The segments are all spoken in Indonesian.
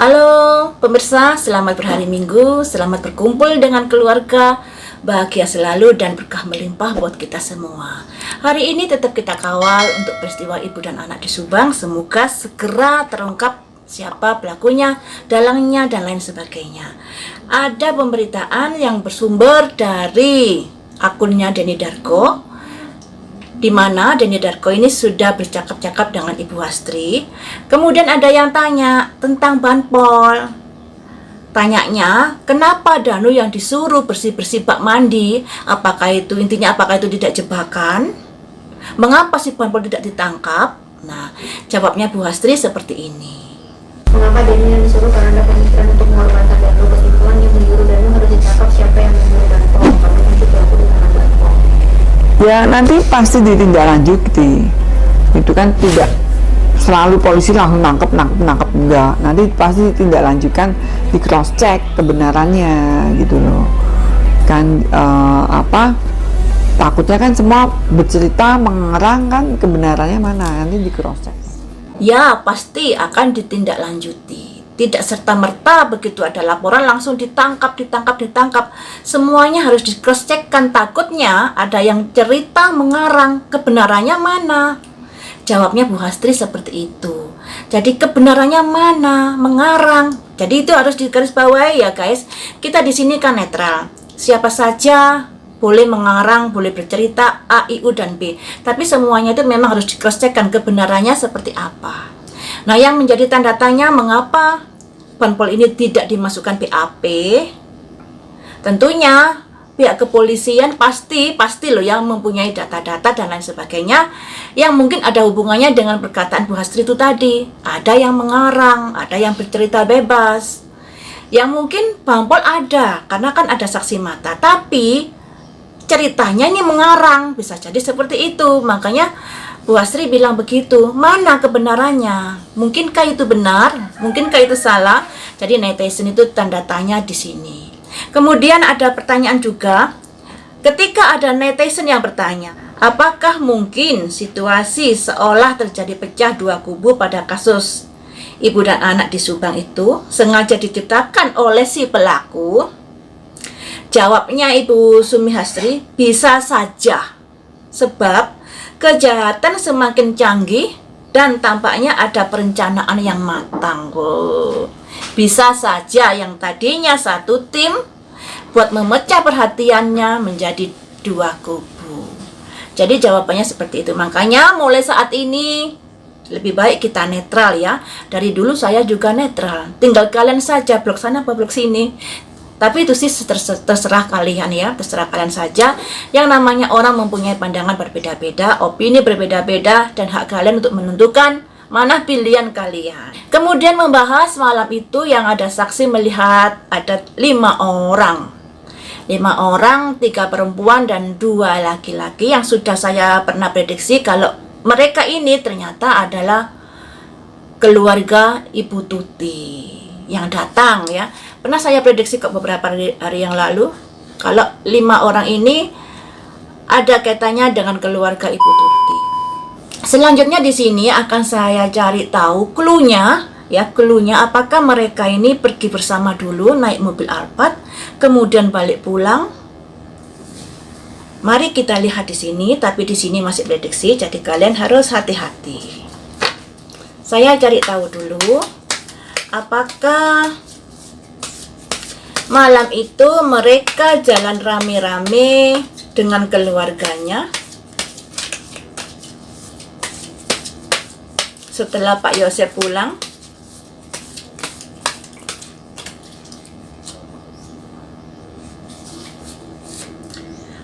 Halo pemirsa, selamat berhari Minggu, selamat berkumpul dengan keluarga, bahagia selalu dan berkah melimpah buat kita semua. Hari ini tetap kita kawal untuk peristiwa ibu dan anak di Subang. Semoga segera terungkap siapa pelakunya, dalangnya, dan lain sebagainya. Ada pemberitaan yang bersumber dari akunnya Denny Darko, di mana Denny Darko ini sudah bercakap-cakap dengan Ibu Hastri. Kemudian ada yang tanya tentang Banpol. Tanyanya, kenapa Danu yang disuruh bersih-bersih bak mandi? Apakah itu tidak jebakan? Mengapa si Banpol tidak ditangkap? Nah, jawabnya Bu Hastri seperti ini. Mengapa Danu yang disuruh karena ada pemikiran untuk mengorbankan Danu, kesimpulan yang menyuruh Danu harus ditangkap siapa yang menyuruh Banpol? Kami masih pelaku di tangan Banpol. Ya nanti pasti ditindaklanjuti. Itu kan tidak selalu polisi langsung nangkep enggak. Nanti pasti ditindaklanjutkan, di cross check kebenarannya gitu loh. Kan takutnya kan semua bercerita mengarang kan kebenarannya mana, nanti di cross check. Ya, pasti akan ditindaklanjuti. Tidak serta-merta begitu ada laporan langsung ditangkap. Semuanya harus di cross checkkan, takutnya ada yang cerita mengarang, kebenarannya mana? Jawabnya Bu Hastri seperti itu. Jadi kebenarannya mana? Mengarang. Jadi itu harus digarisbawahi ya guys. Kita di sini kan netral. Siapa saja boleh mengarang, boleh bercerita A, I, U, dan B. Tapi semuanya itu memang harus di cross checkkan kebenarannya seperti apa. Nah, yang menjadi tanda tanya mengapa Banpol ini tidak dimasukkan BAP? Tentunya pihak kepolisian pasti loh yang mempunyai data-data dan lain sebagainya yang mungkin ada hubungannya dengan perkataan Bu Hastri itu tadi. Ada yang mengarang, ada yang bercerita bebas. Yang mungkin Banpol ada, karena kan ada saksi mata. Tapi ceritanya ini mengarang, bisa jadi seperti itu. Makanya Bu Hastri bilang begitu. Mana kebenarannya? Mungkinkah itu benar? Mungkinkah itu salah? Jadi netizen itu tanda tanya di sini. Kemudian ada pertanyaan juga. Ketika ada netizen yang bertanya, apakah mungkin situasi seolah terjadi pecah dua kubu pada kasus ibu dan anak di Subang itu sengaja diciptakan oleh si pelaku? Jawabnya Ibu Sumi Hastri, bisa saja. Sebab kejahatan semakin canggih dan tampaknya ada perencanaan yang matang. Bisa saja yang tadinya satu tim buat memecah perhatiannya menjadi dua kubu. Jadi jawabannya seperti itu. Makanya mulai saat ini lebih baik kita netral ya. Dari dulu saya juga netral. Tinggal kalian saja blok sana apa blok sini. Tapi itu sih terserah kalian ya, terserah kalian saja. Yang namanya orang mempunyai pandangan berbeda-beda, opini berbeda-beda, dan hak kalian untuk menentukan mana pilihan kalian. Kemudian membahas malam itu yang ada saksi melihat ada 5 orang. 5 orang, 3 perempuan dan 2 laki-laki yang sudah saya pernah prediksi kalau mereka ini ternyata adalah keluarga Ibu Tuti yang datang ya. Pernah saya prediksi kok beberapa hari yang lalu kalau 5 orang ini ada kaitannya dengan keluarga Ibu Tuti. Selanjutnya di sini akan saya cari tahu cluenya apakah mereka ini pergi bersama dulu naik mobil Alphard kemudian balik pulang. Mari kita lihat di sini, tapi di sini masih prediksi jadi kalian harus hati-hati. Saya cari tahu dulu apakah malam itu mereka jalan rame-rame dengan keluarganya setelah Pak Yosef pulang.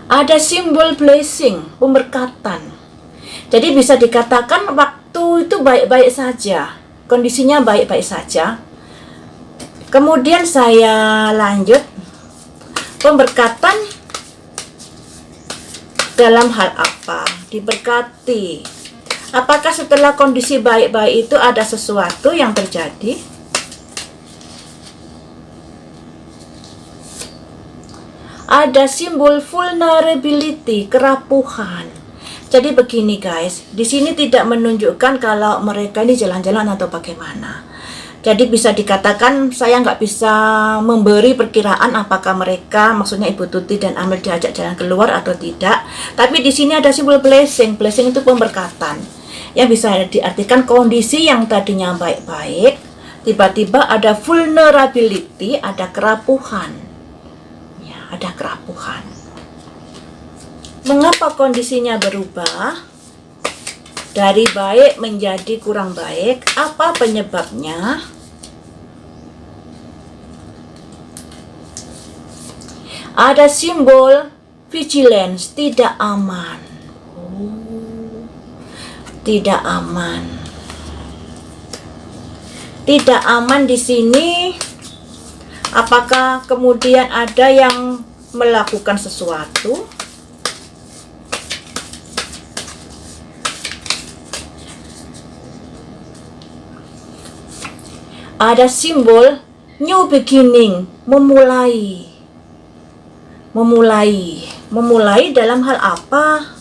Ada simbol blessing, pemberkatan. Jadi bisa dikatakan waktu itu baik-baik saja, kondisinya baik-baik saja. Kemudian saya lanjut, pemberkatan dalam hal apa? Diberkati. Apakah setelah kondisi baik-baik itu ada sesuatu yang terjadi? Ada simbol vulnerability, kerapuhan. Jadi begini guys, di sini tidak menunjukkan kalau mereka ini jalan-jalan atau bagaimana. Jadi bisa dikatakan saya nggak bisa memberi perkiraan apakah mereka, maksudnya Ibu Tuti dan Amel, diajak jalan keluar atau tidak. Tapi di sini ada simbol blessing. Blessing itu pemberkatan. Yang bisa diartikan kondisi yang tadinya baik-baik, tiba-tiba ada vulnerability, ada kerapuhan. Ya, ada kerapuhan. Mengapa kondisinya berubah? Dari baik menjadi kurang baik, apa penyebabnya? Ada simbol vigilance, tidak aman. Tidak aman. Tidak aman di sini. Apakah kemudian ada yang melakukan sesuatu? Ada simbol new beginning, memulai. Memulai dalam hal apa?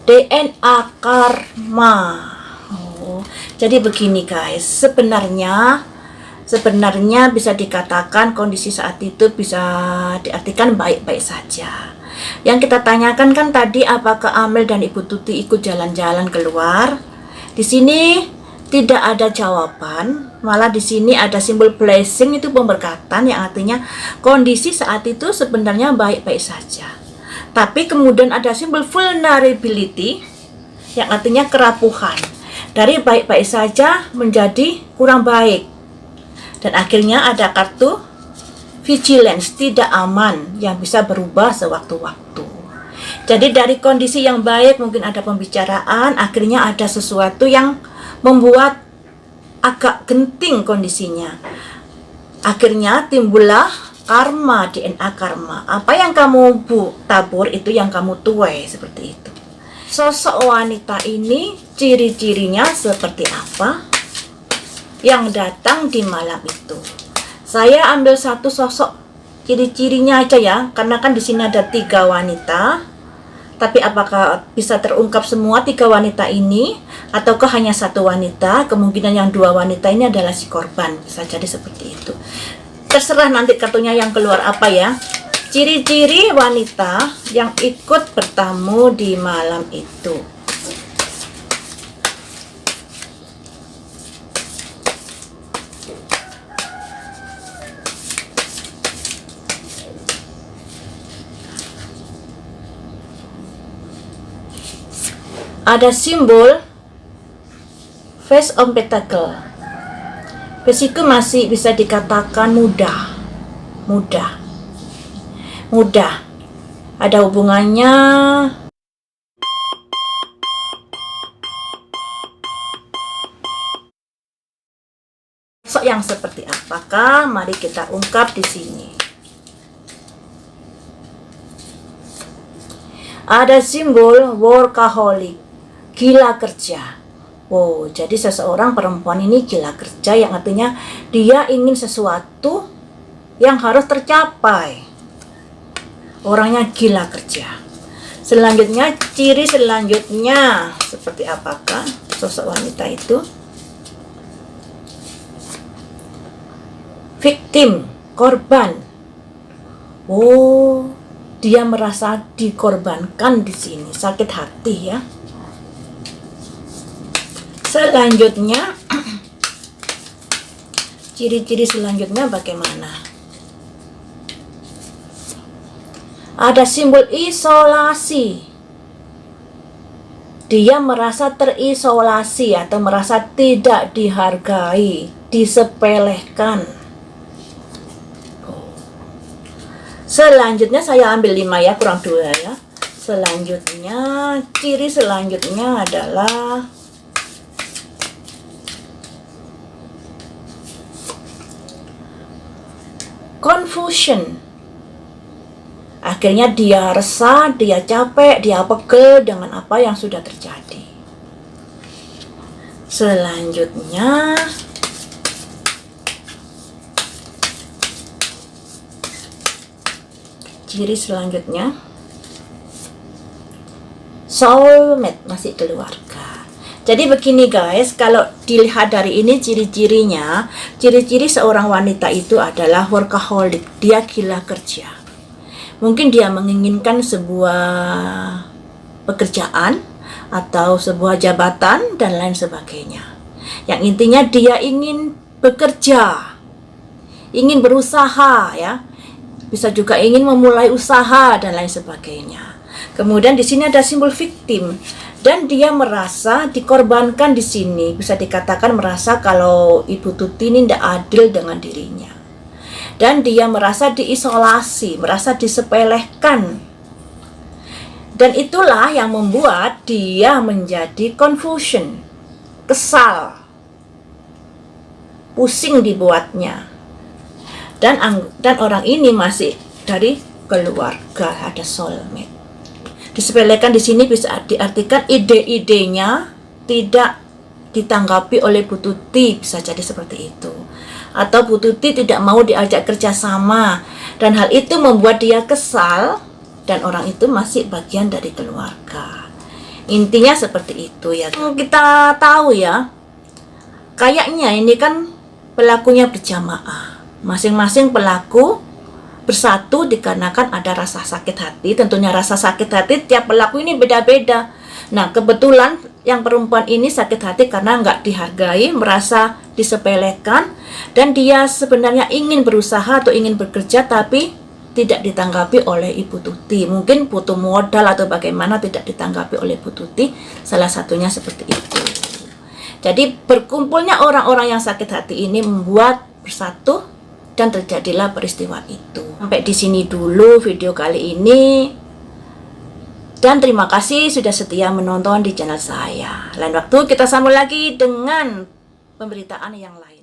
DNA karma. Jadi begini guys, sebenarnya bisa dikatakan kondisi saat itu bisa diartikan baik-baik saja. Yang kita tanyakan kan tadi, apakah Amel dan Ibu Tuti ikut jalan-jalan keluar? Di sini tidak ada jawaban, malah di sini ada simbol blessing, itu pemberkatan, yang artinya kondisi saat itu sebenarnya baik-baik saja. Tapi kemudian ada simbol vulnerability, yang artinya kerapuhan. Dari baik-baik saja menjadi kurang baik. Dan akhirnya ada kartu vigilance, tidak aman, yang bisa berubah sewaktu-waktu. Jadi dari kondisi yang baik mungkin ada pembicaraan, akhirnya ada sesuatu yang membuat agak genting kondisinya. Akhirnya timbullah karma, DNA karma. Apa yang kamu tabur, itu yang kamu tuai, seperti itu. Sosok wanita ini ciri-cirinya seperti apa yang datang di malam itu? Saya ambil satu sosok ciri-cirinya aja ya, karena kan di sini ada 3 wanita. Tapi apakah bisa terungkap semua 3 wanita ini, ataukah hanya 1 wanita? Kemungkinan yang 2 wanita ini adalah si korban, bisa jadi seperti itu. Terserah nanti kartunya yang keluar apa ya. Ciri-ciri wanita yang ikut bertamu di malam itu. Ada simbol Face of Pentacle. Besiku masih bisa dikatakan mudah. Ada hubungannya sosok yang seperti apakah? Mari kita ungkap di sini. Ada simbol workaholic, gila kerja. Wow, jadi seseorang perempuan ini gila kerja, yang artinya dia ingin sesuatu yang harus tercapai. Orangnya gila kerja. Selanjutnya, ciri selanjutnya seperti apakah sosok wanita itu? Victim, korban. Oh, dia merasa dikorbankan di sini, sakit hati ya. Selanjutnya, ciri-ciri selanjutnya bagaimana? Ada simbol isolasi. Dia merasa terisolasi atau merasa tidak dihargai, disepelekan. Selanjutnya saya ambil 5 ya, kurang 2 ya. Selanjutnya, ciri selanjutnya adalah confusion. Akhirnya dia resah, dia capek, dia pegel dengan apa yang sudah terjadi. Selanjutnya, ciri-ciri selanjutnya. Soulmate, masih keluarga. Jadi begini guys, kalau dilihat dari ini ciri-cirinya, ciri-ciri seorang wanita itu adalah workaholic, dia gila kerja. Mungkin dia menginginkan sebuah pekerjaan atau sebuah jabatan dan lain sebagainya. Yang intinya dia ingin bekerja, ingin berusaha ya. Bisa juga ingin memulai usaha dan lain sebagainya. Kemudian di sini ada simbol victim dan dia merasa dikorbankan di sini. Bisa dikatakan merasa kalau Ibu Tuti ini tidak adil dengan dirinya. Dan dia merasa diisolasi, merasa disepelekan. Dan itulah yang membuat dia menjadi confusion, kesal, pusing dibuatnya. Dan orang ini masih dari keluarga, ada soulmate. Disepelekan di sini bisa diartikan ide-idenya tidak ditanggapi oleh Bu Tuti, bisa jadi seperti itu. Atau Bu Tuti tidak mau diajak kerjasama dan hal itu membuat dia kesal dan orang itu masih bagian dari keluarga. Intinya seperti itu ya. Kita tahu ya, kayaknya ini kan pelakunya berjamaah. Masing-masing pelaku bersatu dikarenakan ada rasa sakit hati. Tentunya rasa sakit hati tiap pelaku ini beda-beda. Nah, kebetulan yang perempuan ini sakit hati karena nggak dihargai, merasa disepelekan, dan dia sebenarnya ingin berusaha atau ingin bekerja tapi tidak ditanggapi oleh Ibu Tuti. Mungkin butuh modal atau bagaimana tidak ditanggapi oleh Ibu Tuti. Salah satunya seperti itu. Jadi berkumpulnya orang-orang yang sakit hati ini membuat bersatu dan terjadilah peristiwa itu. Sampai di sini dulu video kali ini. Dan terima kasih sudah setia menonton di channel saya. Lain waktu kita sambung lagi dengan pemberitaan yang lain.